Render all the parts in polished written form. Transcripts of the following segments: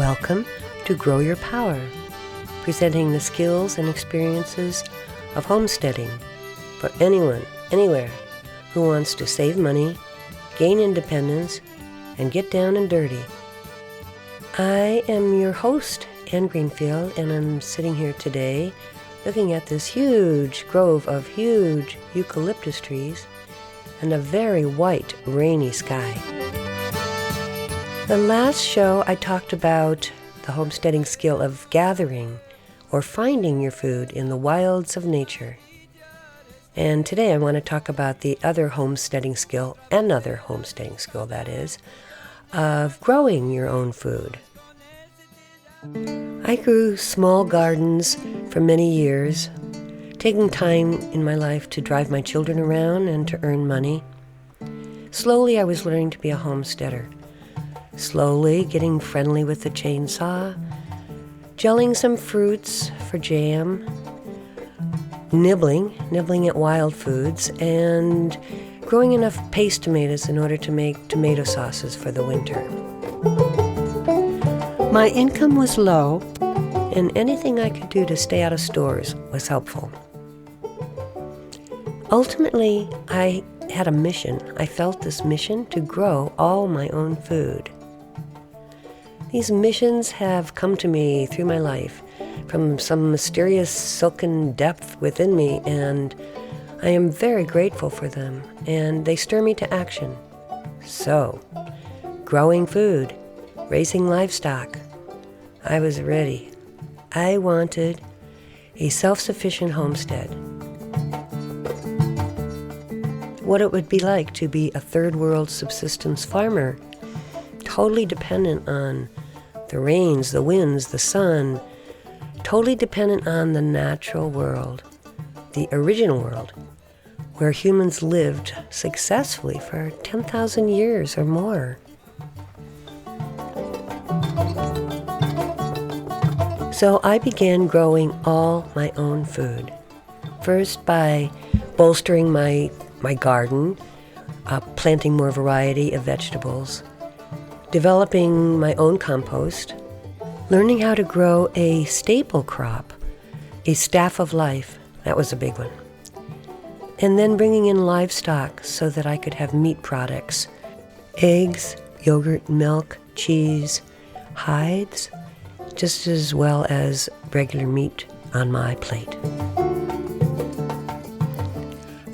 Welcome to Grow Your Power, presenting the skills and experiences of homesteading for anyone, anywhere, who wants to save money, gain independence, and get down and dirty. I am your host, Ann Greenfield, and I'm sitting here today looking at this huge grove of huge eucalyptus trees and a very white, rainy sky. The last show I talked about the homesteading skill of gathering or finding your food in the wilds of nature. And today I want to talk about the other homesteading skill, another homesteading skill that is, of growing your own food. I grew small gardens for many years, taking time in my life to drive my children around and to earn money. Slowly I was learning to be a homesteader. Slowly getting friendly with the chainsaw, gelling some fruits for jam, nibbling at wild foods, and growing enough paste tomatoes in order to make tomato sauces for the winter. My income was low, and anything I could do to stay out of stores was helpful. Ultimately, I had a mission. I felt this mission to grow all my own food. These missions have come to me through my life from some mysterious silken depth within me, and I am very grateful for them, and they stir me to action. So, growing food, raising livestock, I was ready. I wanted a self-sufficient homestead. What it would be like to be a third world subsistence farmer, totally dependent on the rains, the winds, the sun, totally dependent on the natural world, the original world, where humans lived successfully for 10,000 years or more. So I began growing all my own food. First by bolstering my garden, planting more variety of vegetables, developing my own compost, learning how to grow a staple crop, a staff of life. That was a big one. And then bringing in livestock so that I could have meat products, eggs, yogurt, milk, cheese, hides, just as well as regular meat on my plate.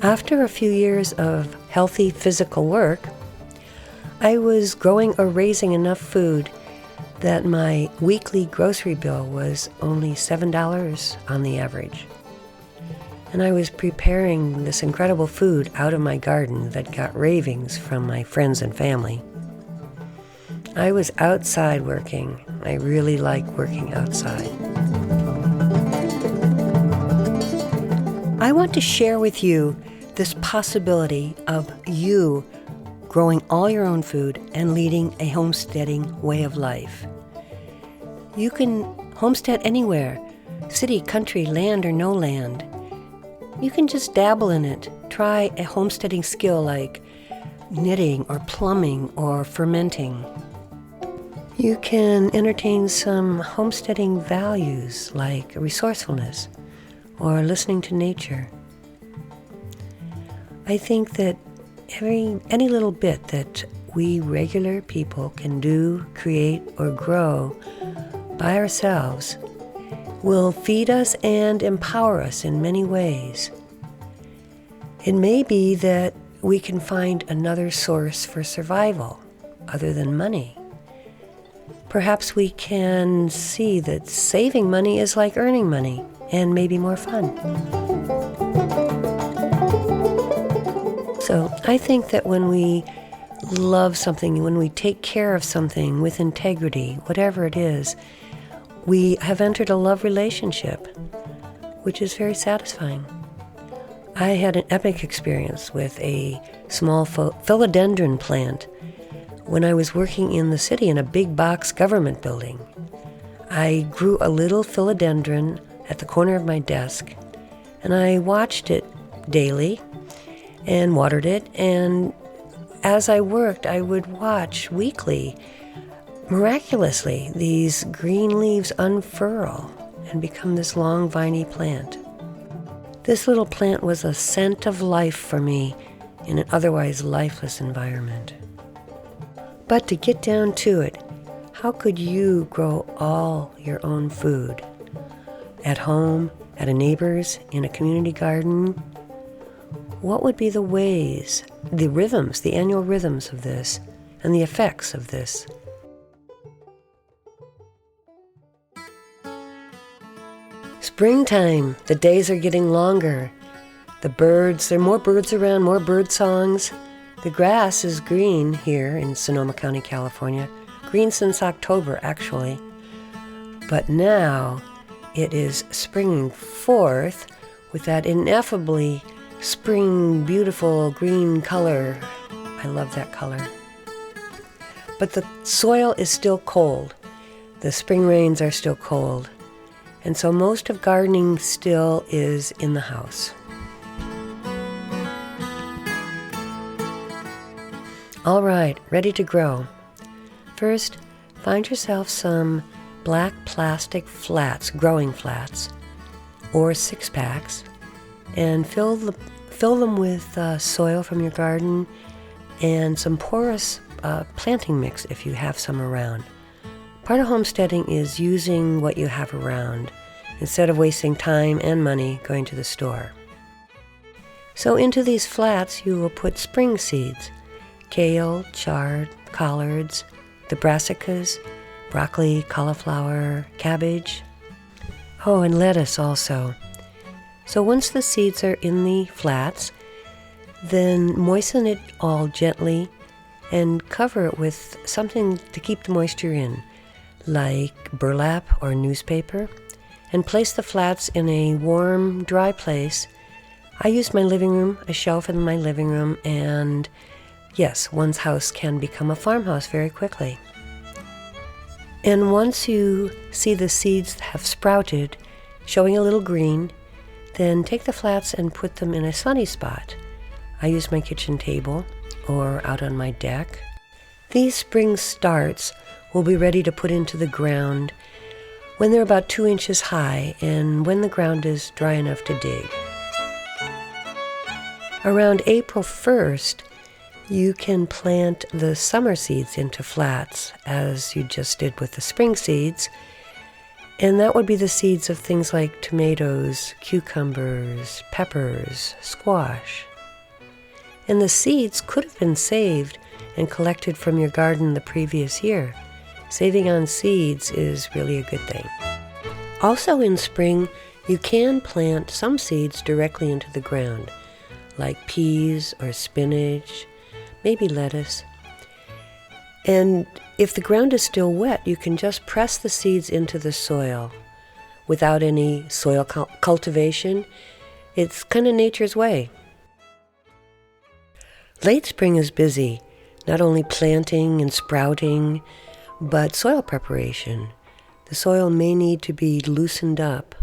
After a few years of healthy physical work, I was growing or raising enough food that my weekly grocery bill was only $7 on the average. And I was preparing this incredible food out of my garden that got ravings from my friends and family. I was outside working. I really like working outside. I want to share with you this possibility of you growing all your own food and leading a homesteading way of life. You can homestead anywhere, city, country, land, or no land. You can just dabble in it. Try a homesteading skill like knitting or plumbing or fermenting. You can entertain some homesteading values like resourcefulness or listening to nature. I think that any little bit that we regular people can do, create, or grow by ourselves will feed us and empower us in many ways. It may be that we can find another source for survival other than money. Perhaps we can see that saving money is like earning money and maybe more fun. So I think that when we love something, when we take care of something with integrity, whatever it is, we have entered a love relationship, which is very satisfying. I had an epic experience with a small philodendron plant when I was working in the city in a big box government building. I grew a little philodendron at the corner of my desk, and I watched it daily and watered it, and as I worked, I would watch weekly Miraculously, these green leaves unfurl and become this long, viney plant. This little plant was a scent of life for me in an otherwise lifeless environment. But to get down to it, how could you grow all your own food? At home, at a neighbor's, in a community garden? What would be the ways, the rhythms, the annual rhythms of this, and the effects of this? Springtime, the days are getting longer. The birds, there are more birds around, more bird songs. The grass is green here in Sonoma County, California. Green since October, actually. But now it is springing forth with that ineffably spring, beautiful green color. I love that color. But the soil is still cold. The spring rains are still cold. And so most of gardening still is in the house. All right, ready to grow. First, find yourself some black plastic flats, growing flats, or 6-packs, and fill them with soil from your garden and some porous planting mix if you have some around. Part of homesteading is using what you have around instead of wasting time and money going to the store. So into these flats you will put spring seeds, kale, chard, collards, the brassicas, broccoli, cauliflower, cabbage. Oh, and lettuce also. So once the seeds are in the flats, then moisten it all gently and cover it with something to keep the moisture in, like burlap or newspaper, and place the flats in a warm, dry place. I use my living room, a shelf in my living room, and yes, one's house can become a farmhouse very quickly. And once you see the seeds have sprouted, showing a little green, then take the flats and put them in a sunny spot. I use my kitchen table or out on my deck. These spring starts will be ready to put into the ground when they're about 2 inches high and when the ground is dry enough to dig. Around April 1st, you can plant the summer seeds into flats, as you just did with the spring seeds, and that would be the seeds of things like tomatoes, cucumbers, peppers, squash. And the seeds could have been saved and collected from your garden the previous year. Saving on seeds is really a good thing. Also in spring, you can plant some seeds directly into the ground, like peas or spinach, maybe lettuce. And if the ground is still wet, you can just press the seeds into the soil without any soil cultivation. It's kind of nature's way. Late spring is busy, not only planting and sprouting, but soil preparation. The soil may need to be loosened up,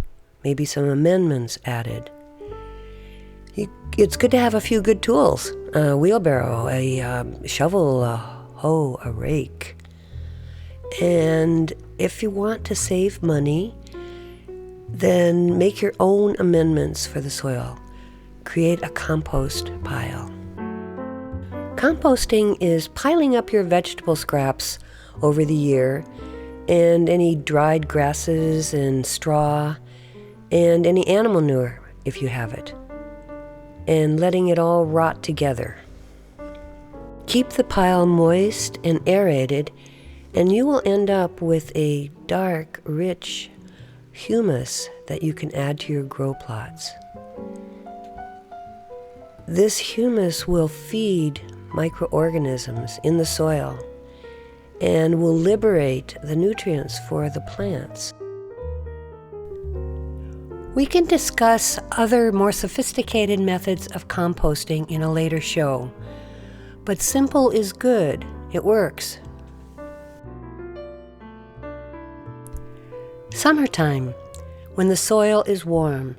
maybe some amendments added. It's good to have a few good tools, a wheelbarrow, a shovel, a hoe, a rake. And if you want to save money, then make your own amendments for the soil. Create a compost pile. Composting is piling up your vegetable scraps over the year, and any dried grasses and straw, and any animal manure if you have it, and letting it all rot together. Keep the pile moist and aerated, and you will end up with a dark, rich humus that you can add to your grow plots. This humus will feed microorganisms in the soil and will liberate the nutrients for the plants. We can discuss other more sophisticated methods of composting in a later show, but simple is good. It works. Summertime, when the soil is warm,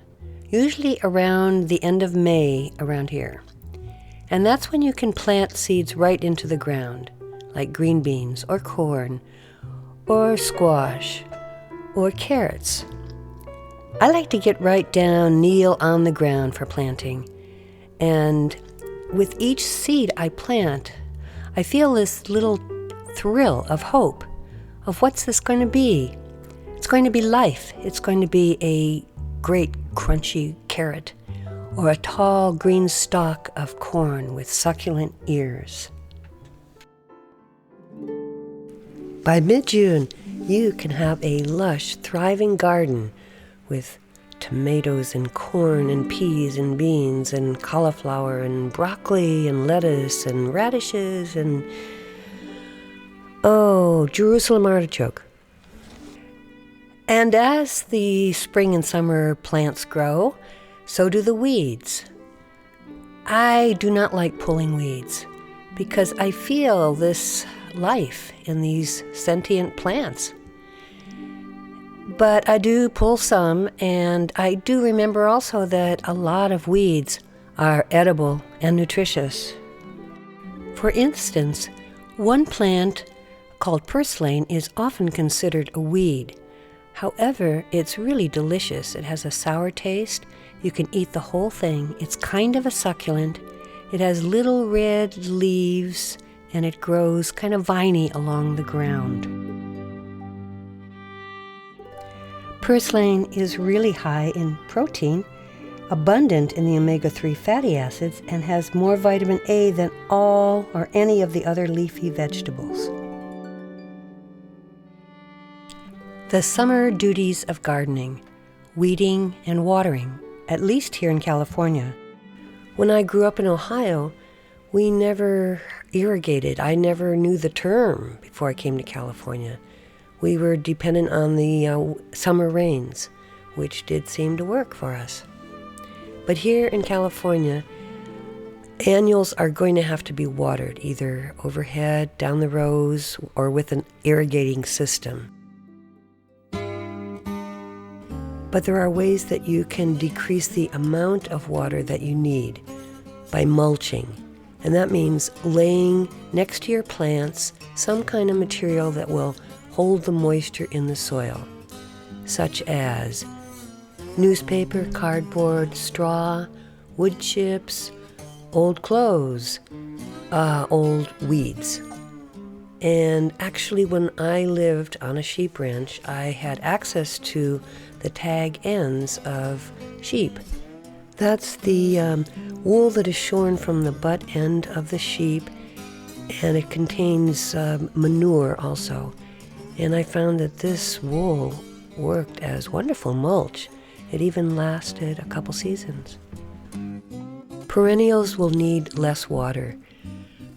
usually around the end of May around here. And that's when you can plant seeds right into the ground, like green beans or corn or squash or carrots. I like to get right down, kneel on the ground for planting. And with each seed I plant, I feel this little thrill of hope of what's this going to be. It's going to be life. It's going to be a great crunchy carrot or a tall green stalk of corn with succulent ears. By mid-June, you can have a lush, thriving garden with tomatoes and corn and peas and beans and cauliflower and broccoli and lettuce and radishes and, Jerusalem artichoke. And as the spring and summer plants grow, so do the weeds. I do not like pulling weeds because I feel this life in these sentient plants. But I do pull some, and I do remember also that a lot of weeds are edible and nutritious. For instance, one plant called purslane is often considered a weed. However, it's really delicious. It has a sour taste. You can eat the whole thing. It's kind of a succulent. It has little red leaves, and it grows kind of viney along the ground. Purslane is really high in protein, abundant in the omega-3 fatty acids, and has more vitamin A than all or any of the other leafy vegetables. The summer duties of gardening, weeding and watering, at least here in California. When I grew up in Ohio, we never irrigated. I never knew the term before I came to California. We were dependent on the summer rains, which did seem to work for us. But here in California, annuals are going to have to be watered, either overhead, down the rows, or with an irrigating system. But there are ways that you can decrease the amount of water that you need by mulching. And that means laying next to your plants some kind of material that will hold the moisture in the soil, such as newspaper, cardboard, straw, wood chips, old clothes, old weeds. And actually, when I lived on a sheep ranch, I had access to the tag ends of sheep. That's the wool that is shorn from the butt end of the sheep, and it contains manure also. And I found that this wool worked as wonderful mulch. It even lasted a couple seasons. Perennials will need less water.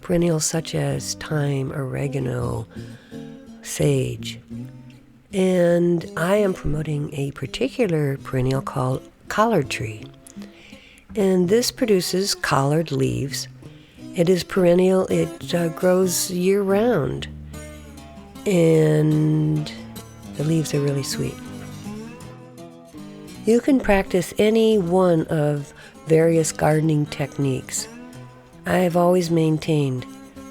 Perennials such as thyme, oregano, sage. And I am promoting a particular perennial called collard tree. And this produces collard leaves. It is perennial. It grows year-round. And the leaves are really sweet. You can practice any one of various gardening techniques. I have always maintained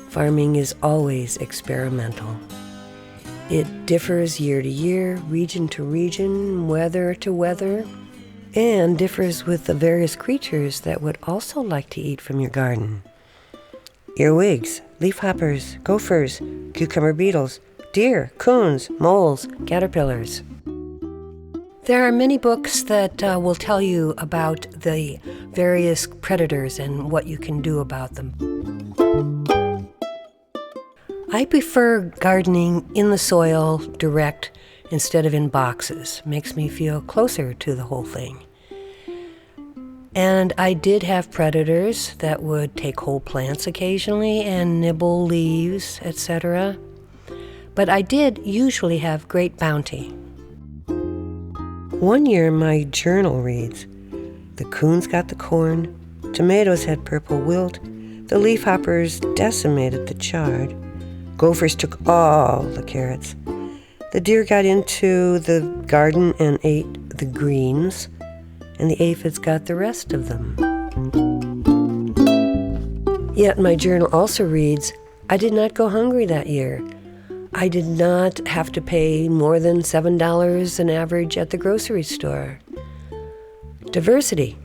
farming is always experimental. It differs year to year, region to region, weather to weather, and differs with the various creatures that would also like to eat from your garden. Earwigs, leafhoppers, gophers, cucumber beetles, deer, coons, moles, caterpillars. There are many books that will tell you about the various predators and what you can do about them. I prefer gardening in the soil, direct, instead of in boxes. Makes me feel closer to the whole thing. And I did have predators that would take whole plants occasionally and nibble leaves, etc. But I did usually have great bounty. One year my journal reads, "The coons got the corn, tomatoes had purple wilt, the leafhoppers decimated the chard, gophers took all the carrots, the deer got into the garden and ate the greens, and the aphids got the rest of them." Yet my journal also reads, "I did not go hungry that year. I did not have to pay more than $7 an average at the grocery store. Diversity.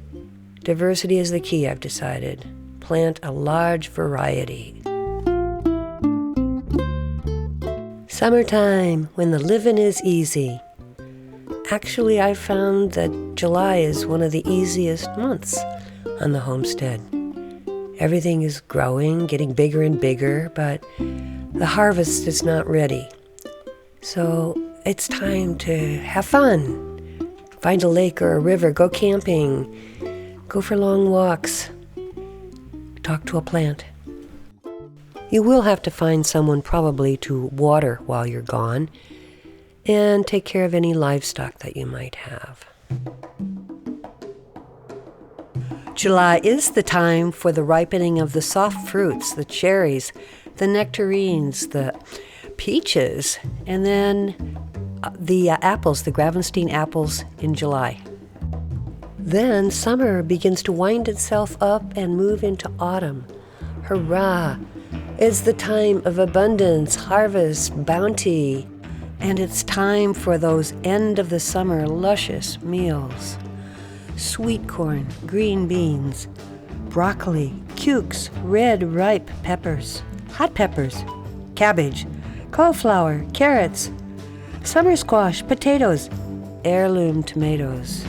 Diversity is the key, I've decided. Plant a large variety. Summertime, when the living is easy. Actually, I found that July is one of the easiest months on the homestead. Everything is growing, getting bigger and bigger, but the harvest is not ready. So it's time to have fun. Find a lake or a river, go camping, go for long walks, talk to a plant. You will have to find someone probably to water while you're gone and take care of any livestock that you might have. July is the time for the ripening of the soft fruits, the cherries, the nectarines, the peaches, and then the apples, the Gravenstein apples in July. Then summer begins to wind itself up and move into autumn. Hurrah! It's the time of abundance, harvest, bounty, and it's time for those end of the summer luscious meals. Sweet corn, green beans, broccoli, cukes, red ripe peppers, hot peppers, cabbage, cauliflower, carrots, summer squash, potatoes, heirloom tomatoes.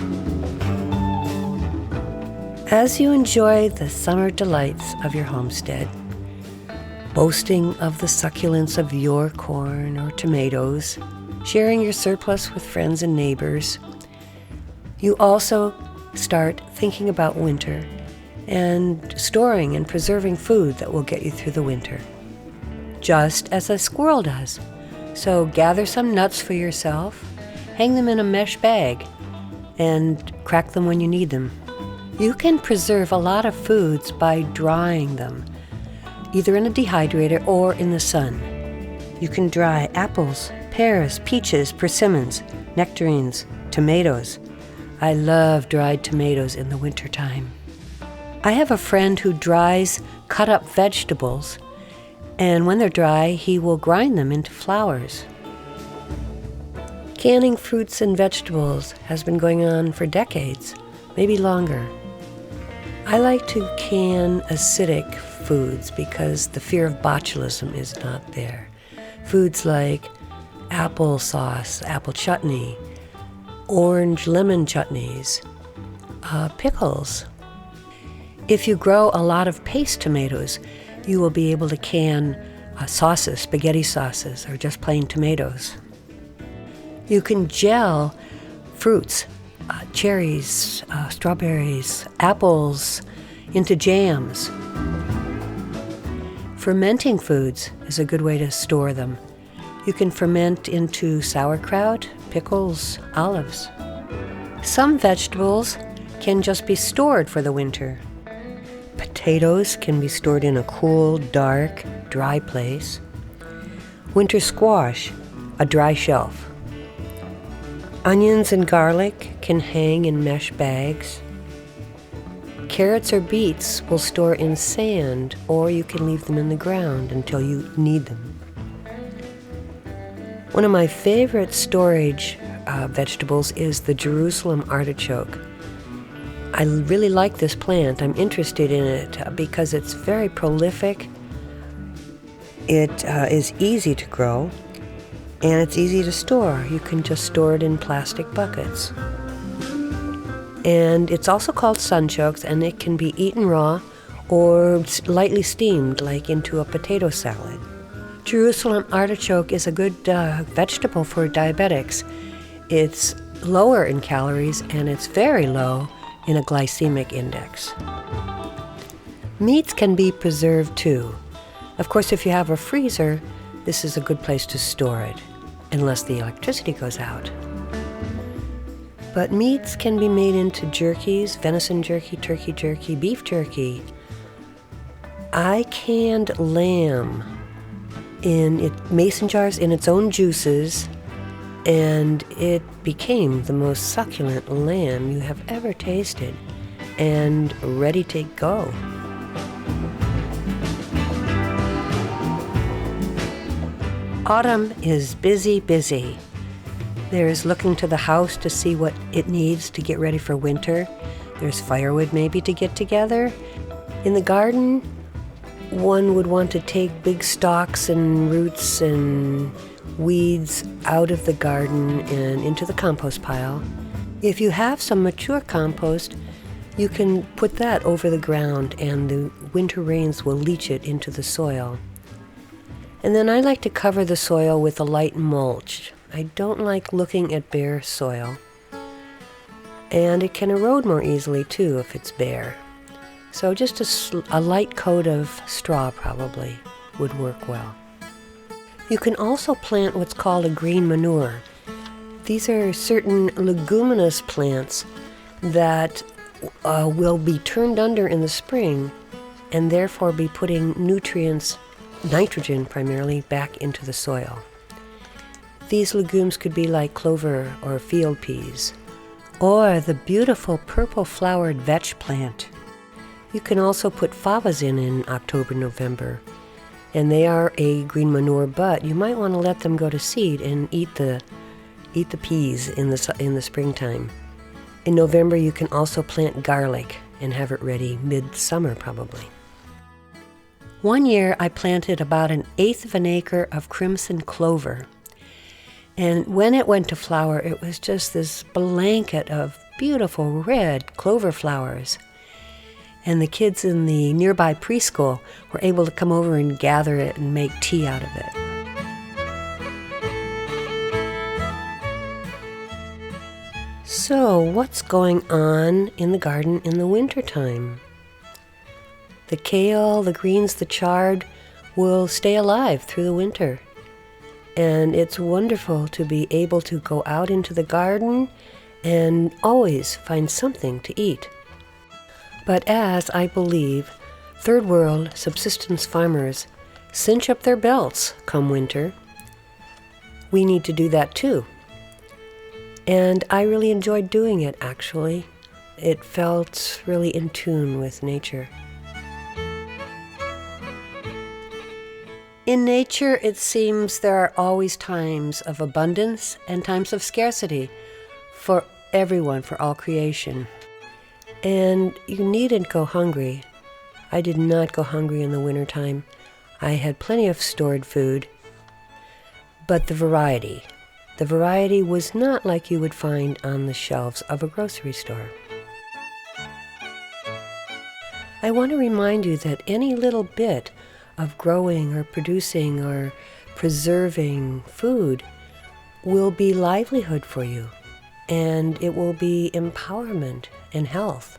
As you enjoy the summer delights of your homestead, boasting of the succulence of your corn or tomatoes, sharing your surplus with friends and neighbors, you also start thinking about winter and storing and preserving food that will get you through the winter, just as a squirrel does. So gather some nuts for yourself, hang them in a mesh bag, and crack them when you need them. You can preserve a lot of foods by drying them, either in a dehydrator or in the sun. You can dry apples, pears, peaches, persimmons, nectarines, tomatoes. I love dried tomatoes in the wintertime. I have a friend who dries cut-up vegetables, and when they're dry, he will grind them into flours. Canning fruits and vegetables has been going on for decades, maybe longer. I like to can acidic foods because the fear of botulism is not there. Foods like applesauce, apple chutney, orange lemon chutneys, pickles. If you grow a lot of paste tomatoes, you will be able to can sauces, spaghetti sauces, or just plain tomatoes. You can gel fruits, cherries, strawberries, apples, into jams. Fermenting foods is a good way to store them. You can ferment into sauerkraut, pickles, olives. Some vegetables can just be stored for the winter. Potatoes can be stored in a cool, dark, dry place. Winter squash, a dry shelf. Onions and garlic can hang in mesh bags. Carrots or beets will store in sand, or you can leave them in the ground until you need them. One of my favorite storage vegetables is the Jerusalem artichoke. I really like this plant. I'm interested in it because it's very prolific. It is easy to grow, and it's easy to store. You can just store it in plastic buckets. And it's also called sunchokes, and it can be eaten raw or lightly steamed, like into a potato salad. Jerusalem artichoke is a good vegetable for diabetics. It's lower in calories, and it's very low in a glycemic index. Meats can be preserved too. Of course, if you have a freezer, this is a good place to store it, unless the electricity goes out. But meats can be made into jerkies, venison jerky, turkey jerky, beef jerky. I canned lamb in mason jars in its own juices, and it became the most succulent lamb you have ever tasted, and ready to go. Autumn is busy, busy. There's looking to the house to see what it needs to get ready for winter. There's firewood maybe to get together. In the garden, one would want to take big stalks and roots and weeds out of the garden and into the compost pile. If you have some mature compost, you can put that over the ground and the winter rains will leach it into the soil. And then I like to cover the soil with a light mulch. I don't like looking at bare soil. And it can erode more easily too if it's bare. So just a light coat of straw probably would work well. You can also plant what's called a green manure. These are certain leguminous plants that will be turned under in the spring and therefore be putting nutrients, nitrogen primarily, back into the soil. These legumes could be like clover or field peas, or the beautiful purple-flowered vetch plant. You can also put favas in October, November, and they are a green manure, but you might want to let them go to seed and eat the peas in the springtime. In November, you can also plant garlic and have it ready mid-summer probably. One year, I planted about 1/8 of an acre of crimson clover. And when it went to flower, it was just this blanket of beautiful red clover flowers. And the kids in the nearby preschool were able to come over and gather it and make tea out of it. So, what's going on in the garden in the wintertime? The kale, the greens, the chard will stay alive through the winter. And it's wonderful to be able to go out into the garden and always find something to eat. But as I believe third world subsistence farmers cinch up their belts come winter, we need to do that too. And I really enjoyed doing it, actually. It felt really in tune with nature. In nature, it seems there are always times of abundance and times of scarcity for everyone, for all creation. And you needn't go hungry. I did not go hungry in the wintertime. I had plenty of stored food. But the variety was not like you would find on the shelves of a grocery store. I want to remind you that any little bit of growing or producing or preserving food will be livelihood for you, and it will be empowerment and health,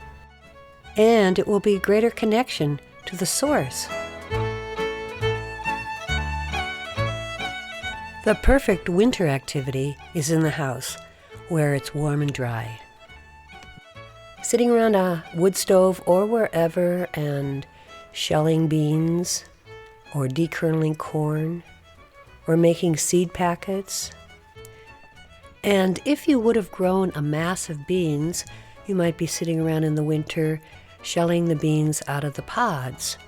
and it will be greater connection to the source. The perfect winter activity is in the house, where it's warm and dry. Sitting around a wood stove or wherever and shelling beans, or dekerneling corn, or making seed packets. And if you would have grown a mass of beans, you might be sitting around in the winter shelling the beans out of the pods.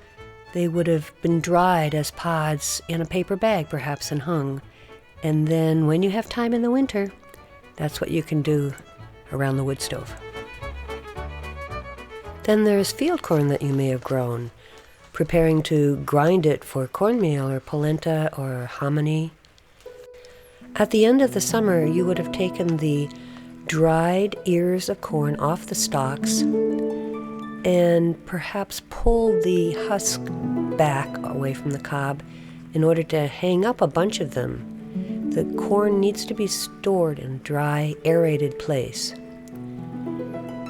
They would have been dried as pods in a paper bag, perhaps, and hung. And then when you have time in the winter, that's what you can do around the wood stove. Then there's field corn that you may have grown, preparing to grind it for cornmeal or polenta or hominy. At the end of the summer, you would have taken the dried ears of corn off the stalks and perhaps pulled the husk back away from the cob in order to hang up a bunch of them. The corn needs to be stored in a dry, aerated place.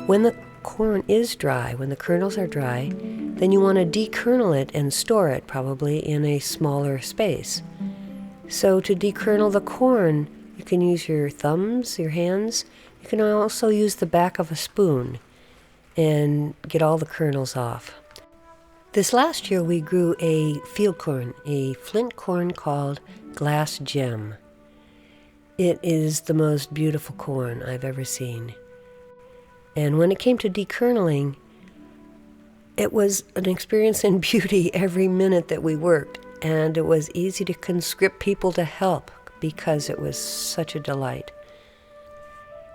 When the corn is dry, when the kernels are dry, then you want to dekernel it and store it probably in a smaller space. So to dekernel the corn, you can use your thumbs, your hands. You can also use the back of a spoon and get all the kernels off. This last year we grew a field corn, a flint corn called Glass Gem. It is the most beautiful corn I've ever seen. And when it came to dekerneling, it was an experience in beauty every minute that we worked. and it was easy to conscript people to help because it was such a delight.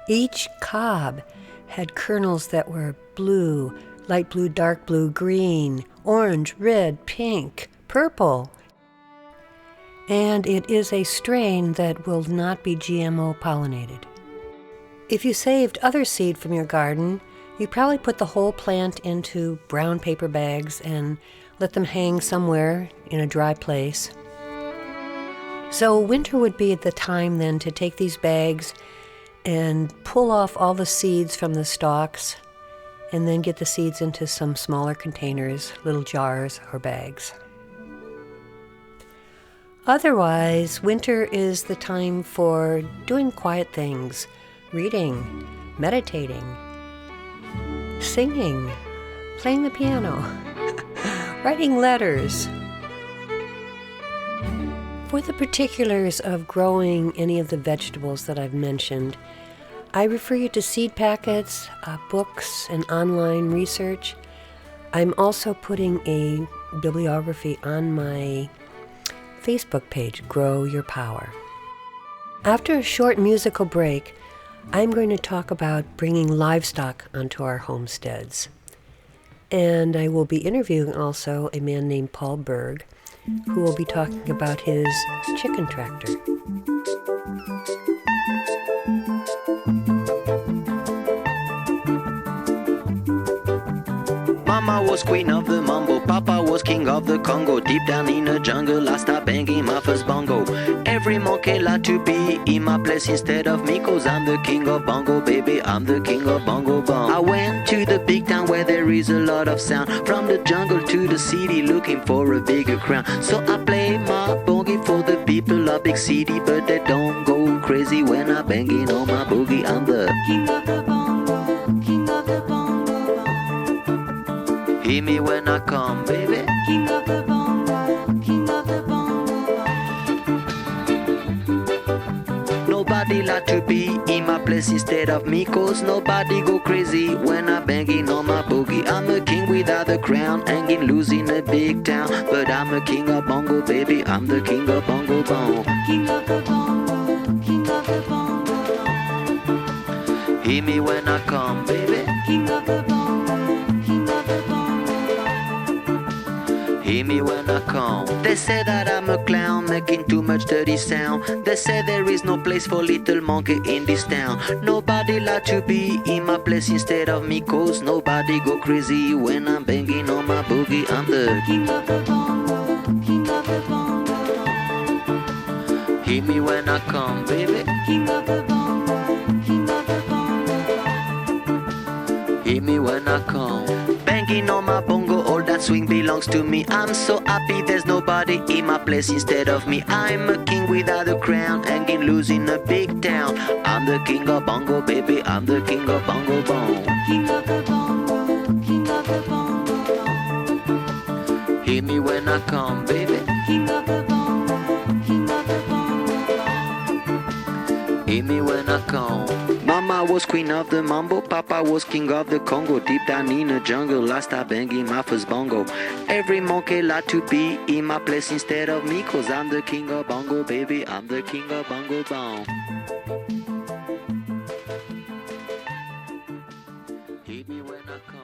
Each cob had kernels that were blue, light blue, dark blue, green, orange, red, pink, purple. And it is a strain that will not be GMO pollinated. If you saved other seed from your garden, you probably put the whole plant into brown paper bags and let them hang somewhere in a dry place. So winter would be the time then to take these bags and pull off all the seeds from the stalks and then get the seeds into some smaller containers, little jars or bags. Otherwise, winter is the time for doing quiet things, reading, meditating, singing, playing the piano, writing letters. For the particulars of growing any of the vegetables that I've mentioned, I refer you to seed packets, books, and online research. I'm also putting a bibliography on my Facebook page, Grow Your Power. After a short musical break, I'm going to talk about bringing livestock onto our homesteads. And I will be interviewing also a man named Paul Berg, who will be talking about his chicken tractor. Mama was queen of the mambo, Papa was king of the Congo. Deep down in the jungle, I started banging my first bongo. Every monkey like to be in my place instead of me, 'cause I'm the king of bongo, baby, I'm the king of bongo bong. I went to the big town where there is a lot of sound, from the jungle to the city looking for a bigger crown. So I play my boogie for the people of big city, but they don't go crazy when I'm banging on my boogie. I'm the king of the bongo, king of the bongo. Hear me when I come, baby. King of the bongo, king of the bongo. Nobody like to be in my place instead of me, 'cause nobody go crazy when I'm banging on my boogie. I'm a king without a crown, hanging loose in a big town, but I'm a king of bongo, baby, I'm the king of bongo bong. King of the bongo, king of the bongo. Hear me when I come, baby. King of the bongo, king of the bongo. Hear me when I come. They say that I'm a clown, making too much dirty sound. They say there is no place for little monkey in this town. Nobody like to be in my place instead of me, 'cause nobody go crazy when I'm banging on my boogie. I'm the king of the bongo, king of the bongo. Hear me when I come, baby. King of the bongo, king of the bongo. Hear me when I come. Banging on my bongo, all that swing belongs to me. I'm so happy there's nobody in my place instead of me. I'm a king without a crown, hanging loose in a big town. I'm the king of bongo, baby, I'm the king of bongo bong. King of the bongo, king of the bongo. Hear me when I come, baby. King of the bongo, king of the bongo. Hear me when I come. Mama was queen of the mambo, Papa was king of the Congo. Deep down in the jungle, I started banging my first bongo. Every monkey like to be in my place instead of me, 'cause I'm the king of bongo, baby, I'm the king of bongo bong. Hear me when I come.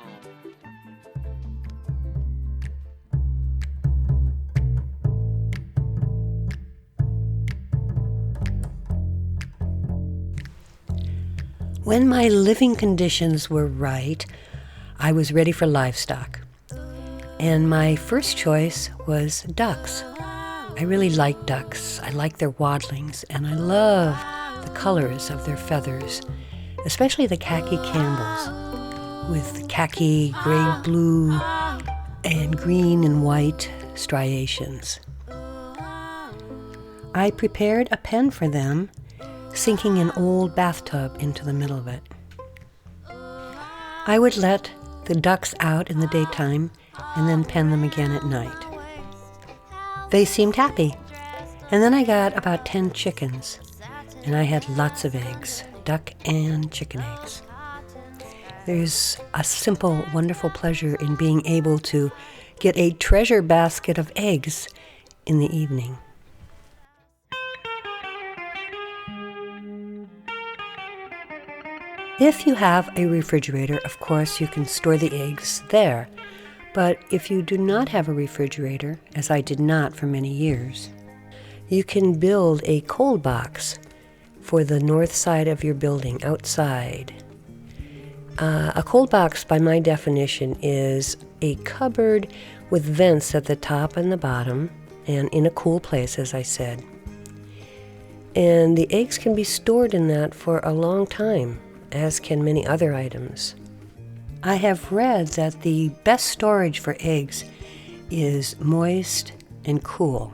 When my living conditions were right, I was ready for livestock. And my first choice was ducks. I really like ducks. I like their waddlings, and I love the colors of their feathers, especially the khaki Campbells, with khaki, gray, blue, and green and white striations. I prepared a pen for them, sinking an old bathtub into the middle of it. I would let the ducks out in the daytime and then pen them again at night. They seemed happy. And then I got about 10 chickens, and I had lots of eggs, duck and chicken eggs. There's a simple, wonderful pleasure in being able to get a treasure basket of eggs in the evening. If you have a refrigerator, of course, you can store the eggs there. But if you do not have a refrigerator, as I did not for many years, you can build a cold box for the north side of your building, outside. A cold box, by my definition, is a cupboard with vents at the top and the bottom, and in a cool place, as I said. And the eggs can be stored in that for a long time, as can many other items. I have read that the best storage for eggs is moist and cool.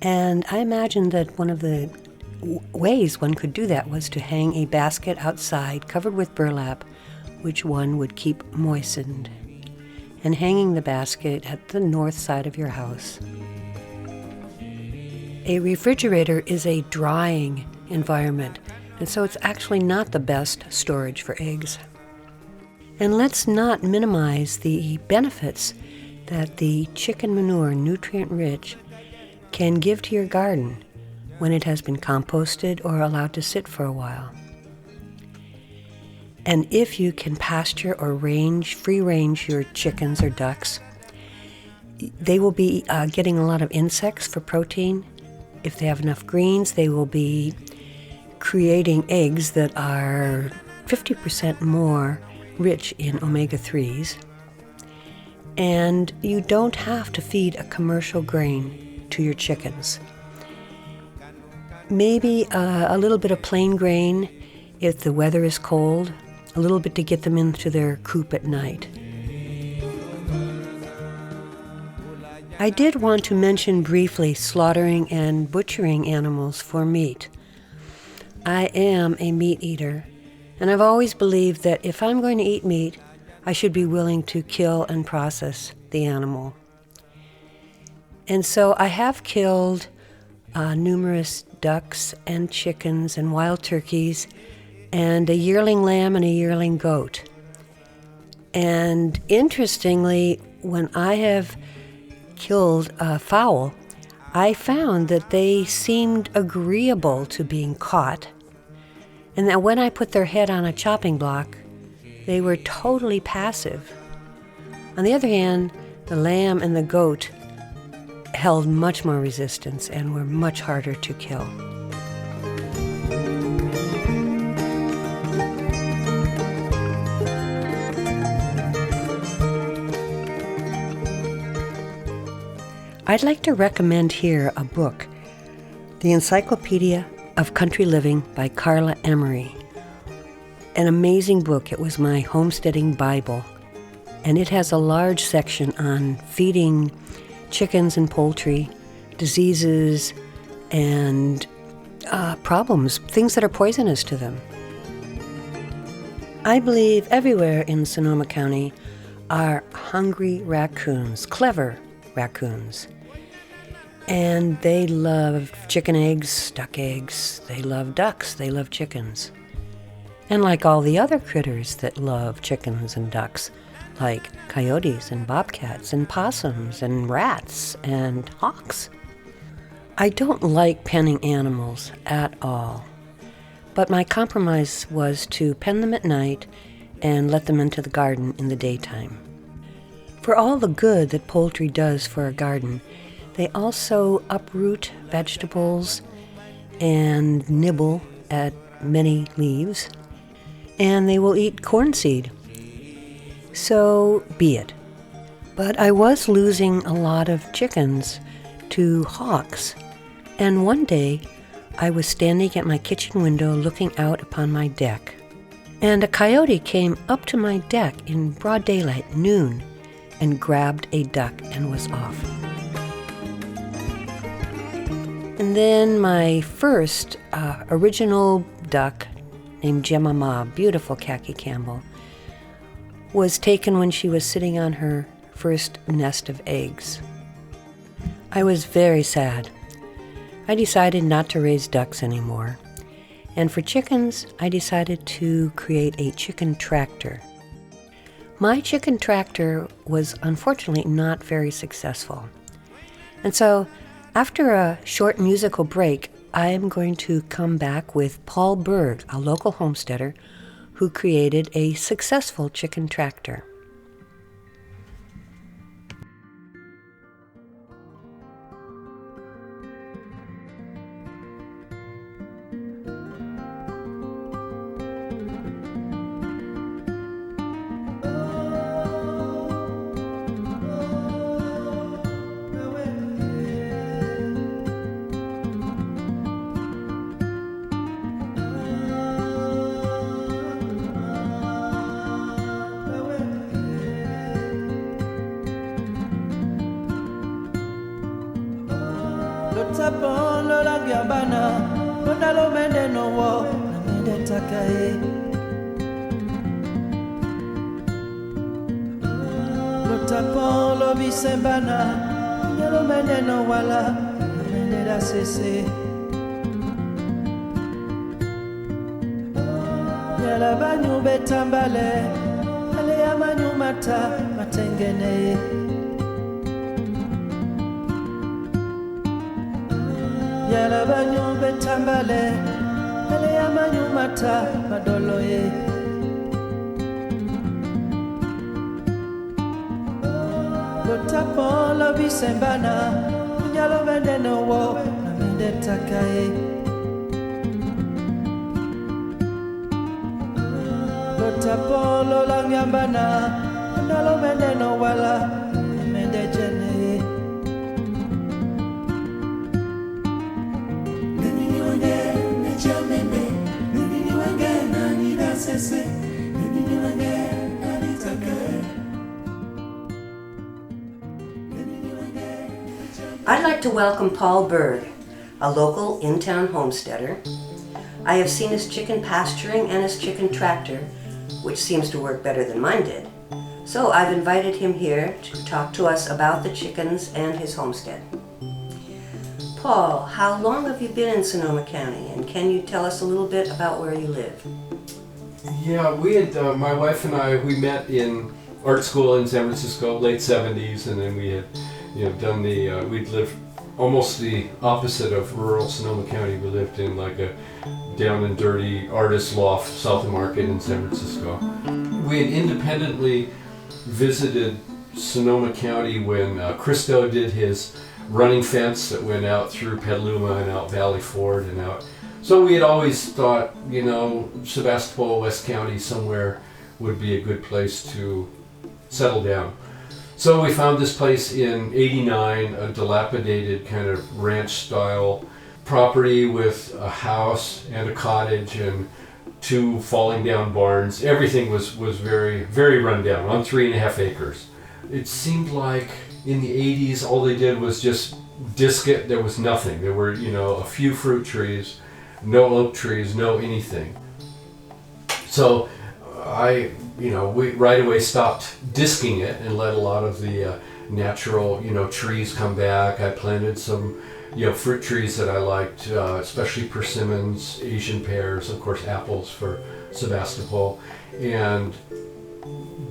And I imagined that one of the ways one could do that was to hang a basket outside covered with burlap, which one would keep moistened, and hanging the basket at the north side of your house. A refrigerator is a drying environment, and so it's actually not the best storage for eggs. And let's not minimize the benefits that the chicken manure, nutrient-rich, can give to your garden when it has been composted or allowed to sit for a while. And if you can pasture or free range your chickens or ducks, they will be getting a lot of insects for protein. If they have enough greens, they will be creating eggs that are 50% more rich in omega-3s. And you don't have to feed a commercial grain to your chickens. Maybe a little bit of plain grain if the weather is cold, a little bit to get them into their coop at night. I did want to mention briefly slaughtering and butchering animals for meat. I am a meat eater, and I've always believed that if I'm going to eat meat, I should be willing to kill and process the animal. And so I have killed numerous ducks and chickens and wild turkeys and a yearling lamb and a yearling goat. And interestingly, when I have killed a fowl, I found that they seemed agreeable to being caught, and that when I put their head on a chopping block, they were totally passive. On the other hand, the lamb and the goat held much more resistance and were much harder to kill. I'd like to recommend here a book, The Encyclopedia of Country Living by Carla Emery. An amazing book. It was my homesteading Bible, and it has a large section on feeding chickens and poultry, diseases, and problems, things that are poisonous to them. I believe everywhere in Sonoma County are hungry raccoons, clever raccoons. And they love chicken eggs, duck eggs, they love ducks, they love chickens. And like all the other critters that love chickens and ducks, like coyotes and bobcats and possums and rats and hawks. I don't like penning animals at all, but my compromise was to pen them at night and let them into the garden in the daytime. For all the good that poultry does for a garden, they also uproot vegetables and nibble at many leaves, and they will eat corn seed. So be it. But I was losing a lot of chickens to hawks, and one day I was standing at my kitchen window looking out upon my deck, and a coyote came up to my deck in broad daylight, noon, and grabbed a duck and was off. And then my first original duck, named Gemma Ma, beautiful khaki Campbell, was taken when she was sitting on her first nest of eggs. I was very sad. I decided not to raise ducks anymore. And for chickens, I decided to create a chicken tractor. My chicken tractor was unfortunately not very successful. And so, after a short musical break, I am going to come back with Paul Berg, a local homesteader who created a successful chicken tractor. Tapon lo la gabana, kona lo mende no wo, na mende takae. Lo tapon lo bisembana, kona lo mende no wala, na mende da sese. Yala banyu betambale, ale ya manyu mata matengene. Yala banyu betambale, ale ya manyu mata madoloye. Lo tapon lo bisembana, kunyalo vende no wo, na mende takae. Lo tapon lo la nyambana, kunyalo vende no wala, na mende jene. I'd like to welcome Paul Berg, a local in-town homesteader. I have seen his chicken pasturing and his chicken tractor, which seems to work better than mine did. So I've invited him here to talk to us about the chickens and his homestead. Paul, how long have you been in Sonoma County, and can you tell us a little bit about where you live? Yeah, we had, my wife and I, we met in art school in San Francisco, late 70s, and then we had, done we'd lived almost the opposite of rural Sonoma County. We lived in like a down and dirty artist loft south of Market in San Francisco. We had independently visited Sonoma County when Christo did his running fence that went out through Petaluma and out Valley Ford and out. So we had always thought, Sebastopol, West County, somewhere would be a good place to settle down. So we found this place in '89, a dilapidated kind of ranch-style property with a house and a cottage and 2 falling down barns. Everything was very, very run down on 3.5 acres. It seemed like in the 80s, all they did was just disc it. There was nothing. There were, a few fruit trees, no oak trees, no anything. So we right away stopped disking it and let a lot of the natural, trees come back. I planted some, fruit trees that I liked, especially persimmons, Asian pears, of course apples for Sebastopol, and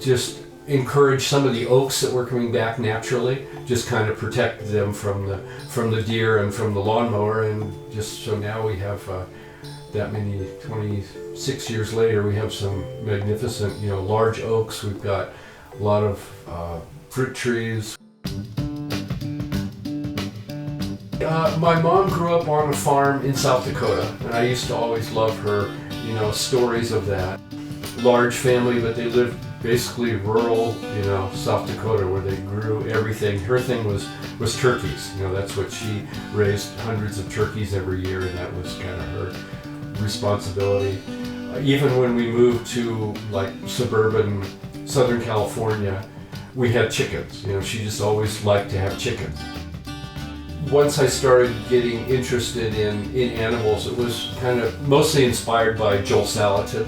just encourage some of the oaks that were coming back naturally, just kind of protect them from the deer and from the lawnmower, and just so now we have that many 26 years later we have some magnificent large oaks. We've got a lot of fruit trees. My mom grew up on a farm in South Dakota, and I used to always love her stories of that. Large family, but they lived basically rural, South Dakota, where they grew everything. Her thing was turkeys. That's what she raised, hundreds of turkeys every year, and that was kind of her responsibility. Even when we moved to like suburban Southern California, we had chickens. She just always liked to have chickens. Once I started getting interested in animals, it was kind of mostly inspired by Joel Salatin,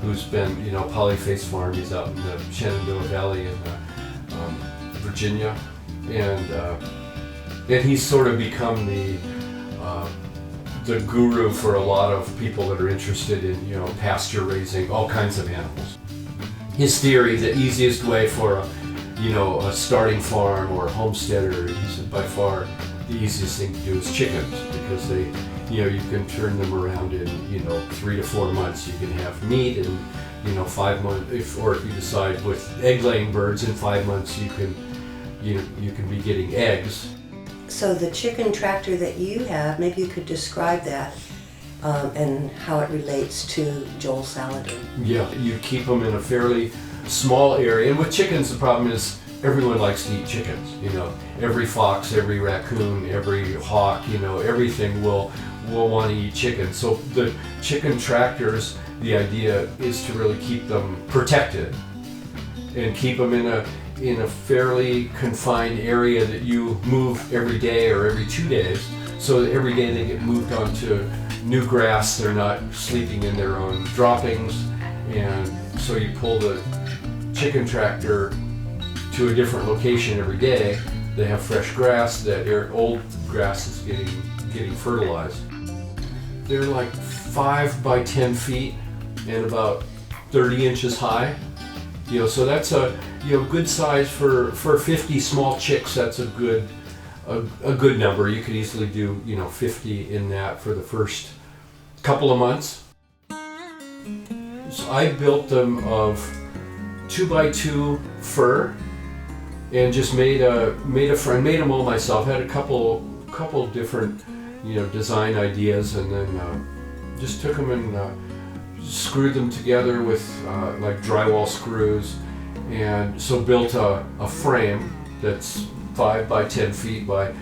who's been, Polyface Farm. He's out in the Shenandoah Valley in Virginia, and he's sort of become the guru for a lot of people that are interested in, pasture raising all kinds of animals. His theory, the easiest way for a a starting farm or a homesteader, he said by far the easiest thing to do is chickens, because they, you can turn them around in, 3 to 4 months. You can have meat, and 5 months, or if you decide with egg-laying birds, in 5 months you can be getting eggs. So the chicken tractor that you have, maybe you could describe that and how it relates to Joel Saladin. Yeah, you keep them in a fairly small area, and with chickens the problem is everyone likes to eat chickens. Every fox, every raccoon, every hawk, everything will want to eat chicken. So the chicken tractors, the idea is to really keep them protected and keep them in a fairly confined area that you move every day or every 2 days, so that every day they get moved onto new grass. They're not sleeping in their own droppings, and so you pull the chicken tractor to a different location every day. They have fresh grass. That old grass is getting fertilized. They're like 5 by 10 feet and about 30 inches high. So that's a good size for 50 small chicks. That's a good number. You could easily do 50 in that for the first couple of months. So I built them of 2x2 fur, and just made them all myself. Had a couple different design ideas, and then just took them and screwed them together with like drywall screws, and so built a frame that's 5 by 10 feet by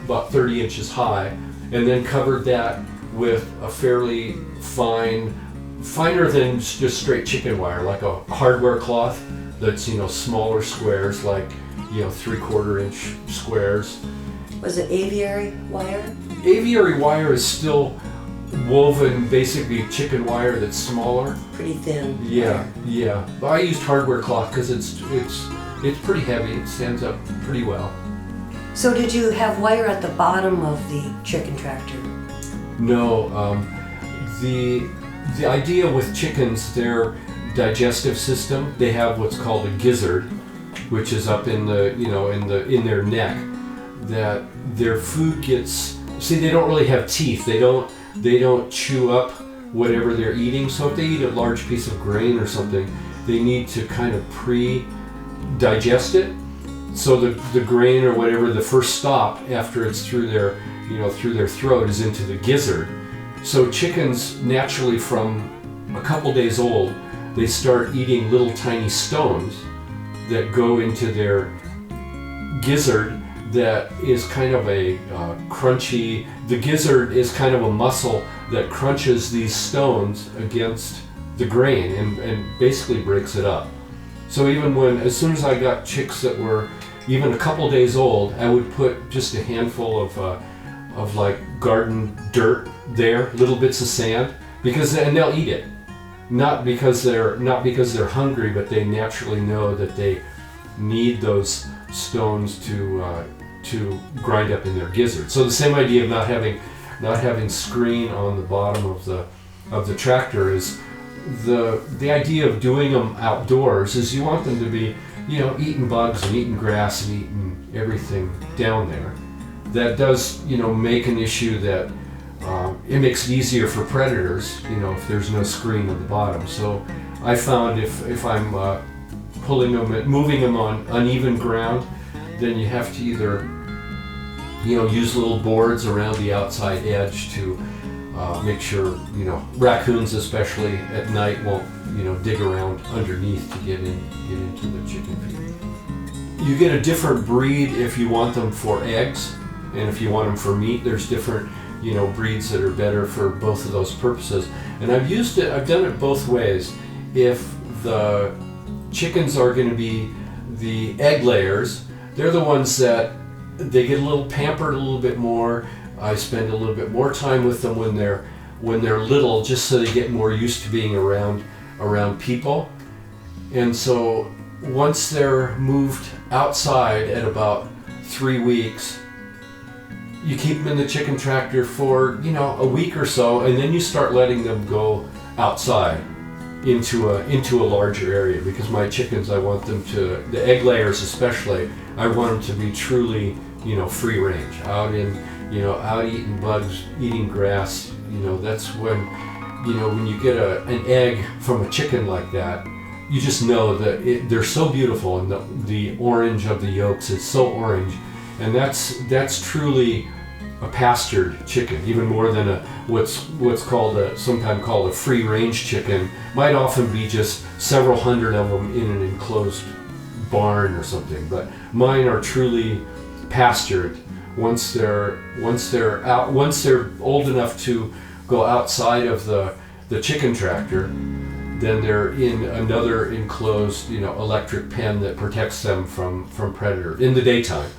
about 30 inches high, and then covered that with a fairly finer than just straight chicken wire, like a hardware cloth that's smaller squares, like 3/4 inch squares. Was it aviary wire? Aviary wire is still woven, basically chicken wire that's smaller. Pretty thin. Yeah. But I used hardware cloth because it's pretty heavy. It stands up pretty well. So did you have wire at the bottom of the chicken tractor? No. The idea with chickens, their digestive system, they have what's called a gizzard, which is up in their neck, that their food gets. See, they don't really have teeth. They don't chew up whatever they're eating. So if they eat a large piece of grain or something, they need to kind of pre-digest it. So the grain or whatever, the first stop after it's through their throat is into the gizzard. So chickens naturally, from a couple days old, they start eating little tiny stones that go into their gizzard. That is kind of a crunchy. The gizzard is kind of a muscle that crunches these stones against the grain and basically breaks it up. So as soon as I got chicks that were even a couple days old, I would put just a handful of like garden dirt there, little bits of sand, and they'll eat it. Not because they're hungry, but they naturally know that they need those stones to grind up in their gizzard. So the same idea of not having screen on the bottom of the tractor is the idea of doing them outdoors is you want them to be eating bugs and eating grass and eating everything down there. That does make an issue that it makes it easier for predators if there's no screen at the bottom. So I found if I'm pulling them and moving them on uneven ground, then you have to either use little boards around the outside edge to make sure raccoons especially at night won't dig around underneath to get into the chicken feed. You get a different breed if you want them for eggs, and if you want them for meat, there's different breeds that are better for both of those purposes. And I've done it both ways. If the chickens are going to be the egg layers, they're the ones that they get a little pampered a little bit more. I spend a little bit more time with them when they're little, just so they get more used to being around people. And so once they're moved outside at about 3 weeks, you keep them in the chicken tractor for a week or so, and then you start letting them go outside. into a larger area, because my chickens, I want them to, the egg layers especially, I want them to be truly, free range, out eating bugs, eating grass. That's when you get an egg from a chicken like that, you just know that they're so beautiful, and the orange of the yolks is so orange, and that's truly a pastured chicken, even more than what's sometimes called a free range chicken. Might often be just several hundred of them in an enclosed barn or something, but mine are truly pastured. Once they're old enough to go outside of the chicken tractor, then they're in another enclosed, electric pen that protects them from predators in the daytime.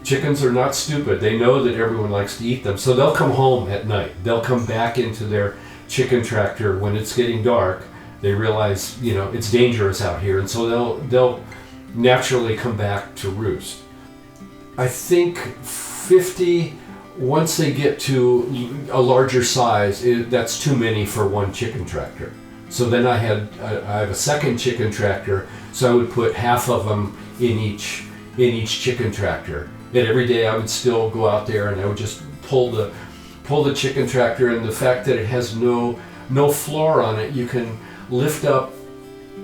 Chickens are not stupid. They know that everyone likes to eat them, so they'll come home at night. They'll come back into their chicken tractor when it's getting dark. They realize, it's dangerous out here, and so they'll naturally come back to roost. I think 50, once they get to a larger size, that's too many for one chicken tractor. So then I have a second chicken tractor, so I would put half of them in each chicken tractor. And every day I would still go out there and I would just pull the chicken tractor, and the fact that it has no floor on it, you can lift up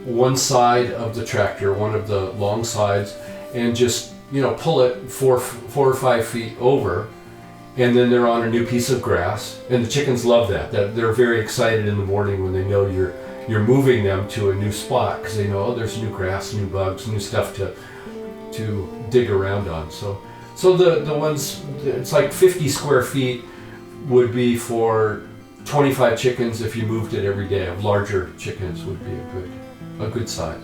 one side of the tractor, one of the long sides, and just pull it 4 or 5 feet over, and then they're on a new piece of grass. And the chickens love that they're very excited in the morning when they know you're moving them to a new spot, because they know, oh, there's new grass, new bugs, new stuff to dig around on. So the ones, it's like 50 square feet would be for 25 chickens if you moved it every day. Larger chickens would be a good size.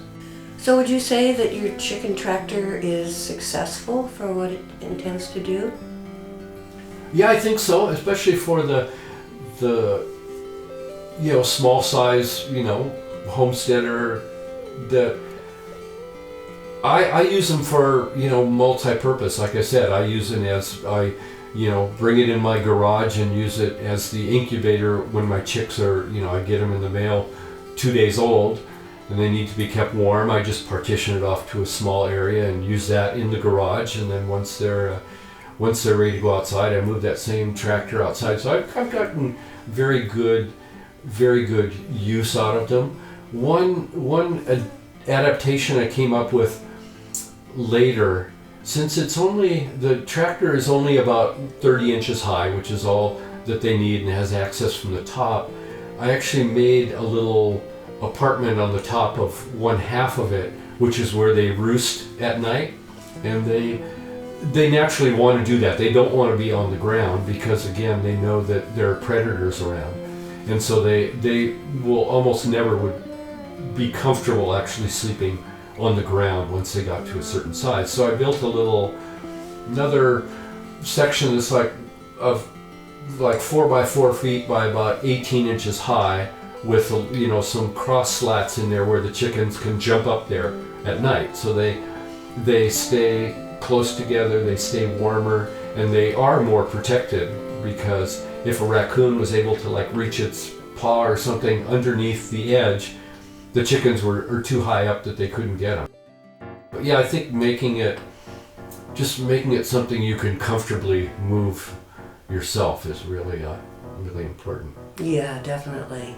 So would you say that your chicken tractor is successful for what it intends to do? Yeah, I think so, especially for the small size, homesteader. That I use them for, multi-purpose. Like I said, I use it as bring it in my garage and use it as the incubator when my chicks are, I get them in the mail 2 days old and they need to be kept warm. I just partition it off to a small area and use that in the garage. And then once they're ready to go outside, I move that same tractor outside. So I've gotten very good use out of them. One adaptation I came up with later, since the tractor is only about 30 inches high, which is all that they need, and has access from the top, I actually made a little apartment on the top of one half of it, which is where they roost at night. And they naturally want to do that. They don't want to be on the ground because, again, they know that there are predators around. And so they will almost never would be comfortable actually sleeping on the ground once they got to a certain size. So I built another section that's like 4 by 4 feet by about 18 inches high, with some cross slats in there where the chickens can jump up there at night. So they stay close together, they stay warmer, and they are more protected, because if a raccoon was able to reach its paw or something underneath the edge, the chickens were too high up that they couldn't get them. But yeah, I think making it something you can comfortably move yourself is really important. Yeah, definitely.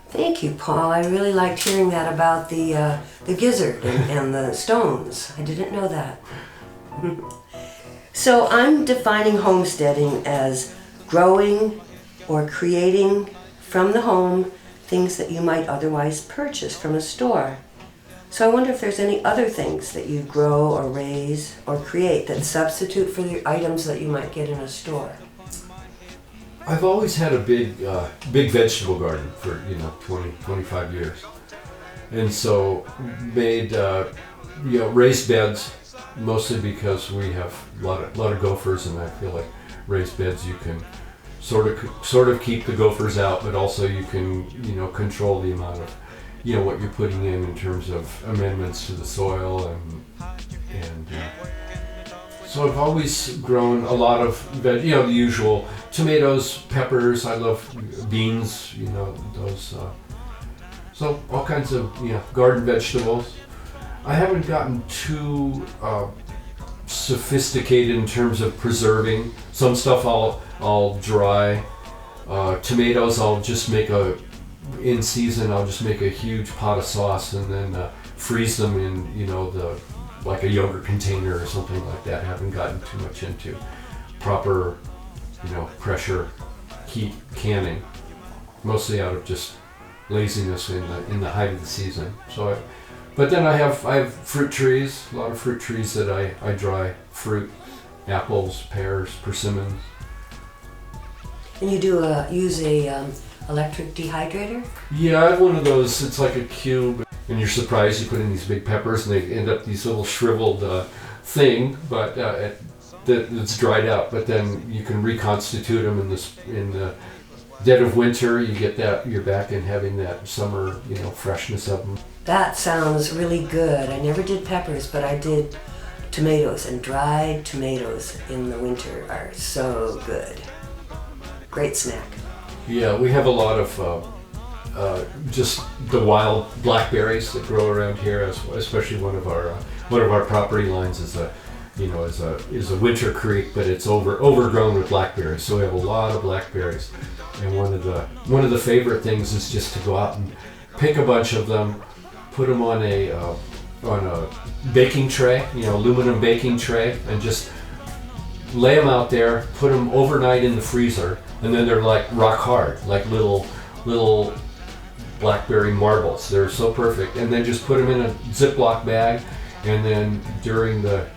Thank you, Paul. I really liked hearing that about the gizzard and the stones. I didn't know that. So I'm defining homesteading as growing or creating from the home things that you might otherwise purchase from a store. So I wonder if there's any other things that you grow or raise or create that substitute for the items that you might get in a store. I've always had a big vegetable garden for 25 years, and so made raised beds, mostly because we have a lot of gophers, and I feel like raised beds you can sort of keep the gophers out, but also you can control the amount of what you're putting in terms of amendments to the soil, and So I've always grown a lot of the usual tomatoes, peppers. I love beans, those. So all kinds of garden vegetables. I haven't gotten too sophisticated in terms of preserving. Some stuff I'll dry. Tomatoes I'll just make in season. I'll just make a huge pot of sauce and then freeze them in like a yogurt container or something like that. I haven't gotten too much into proper pressure heat canning, mostly out of just laziness in the height of the season. But then I have fruit trees, a lot of fruit trees that I dry fruit, apples, pears, persimmons. And you do use a electric dehydrator? Yeah, I have one of those. It's like a cube, and you're surprised you put in these big peppers, and they end up these little shriveled thing, but that's dried out. But then you can reconstitute them in the dead of winter. You get that you're back in having that summer freshness of them. That sounds really good. I never did peppers, but I did tomatoes, and dried tomatoes in the winter are so good. Great snack. Yeah, we have a lot of just the wild blackberries that grow around here, especially one of our property lines is a winter creek, but it's overgrown with blackberries. So we have a lot of blackberries, and one of the favorite things is just to go out and pick a bunch of them, put them on a baking tray, aluminum baking tray, and just lay them out there, put them overnight in the freezer, and then they're like rock hard, like little blackberry marbles. They're so perfect. And then just put them in a Ziploc bag, and then during the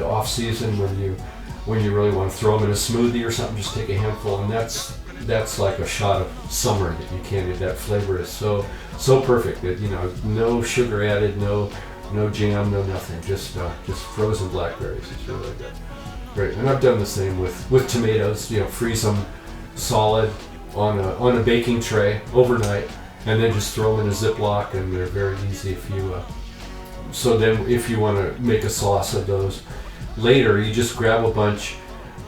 off season when you really want to throw them in a smoothie or something, just take a handful, and that's like a shot of summer that you can't get. That flavor is so perfect that no sugar added, no jam, no nothing, just frozen blackberries. It's really good. Great. And I've done the same with tomatoes. Freeze them solid on a baking tray overnight, and then just throw them in a Ziploc, and they're very easy if you. So then, if you want to make a sauce of those later, you just grab a bunch,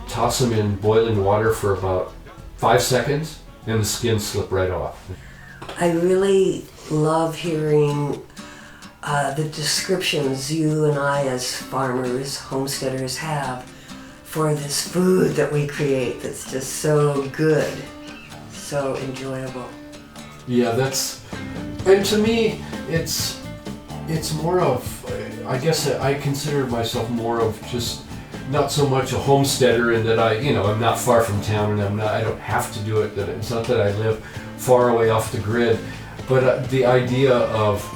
toss them in boiling water for about 5 seconds, and the skins slip right off. I really love hearing the descriptions you and I as farmers, homesteaders have for this food that we create that's just so good, so enjoyable. Yeah, and to me, it's more of, I guess I consider myself more of just not so much a homesteader in that I'm not far from town, and I don't have to do it. That it's not that I live far away off the grid, but the idea of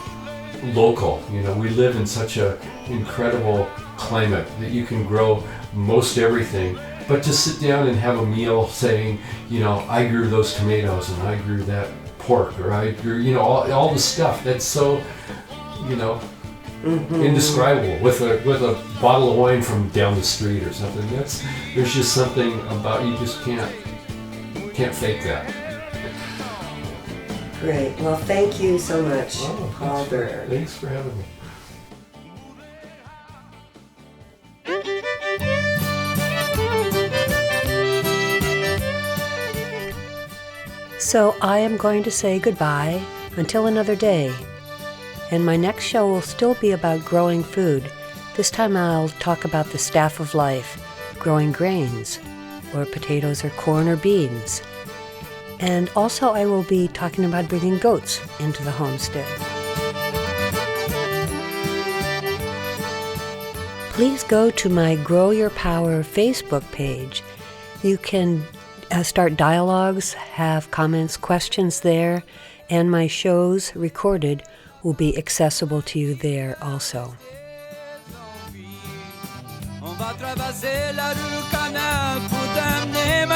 local. We live in such a incredible climate that you can grow most everything, but to sit down and have a meal saying, I grew those tomatoes, and I grew that pork, or I grew, all the stuff that's so, indescribable with a bottle of wine from down the street or something. There's just something about, you just can't fake that. Great. Well, thank you so much, Paul Berg. Thanks for having me. So I am going to say goodbye until another day. And my next show will still be about growing food. This time I'll talk about the staff of life, growing grains, or potatoes or corn or beans. And also I will be talking about bringing goats into the homestead. Please go to my Grow Your Power Facebook page. You can start dialogues, have comments, questions there, and my shows recorded will be accessible to you there also. On va traverser la rue Canal pour t'amener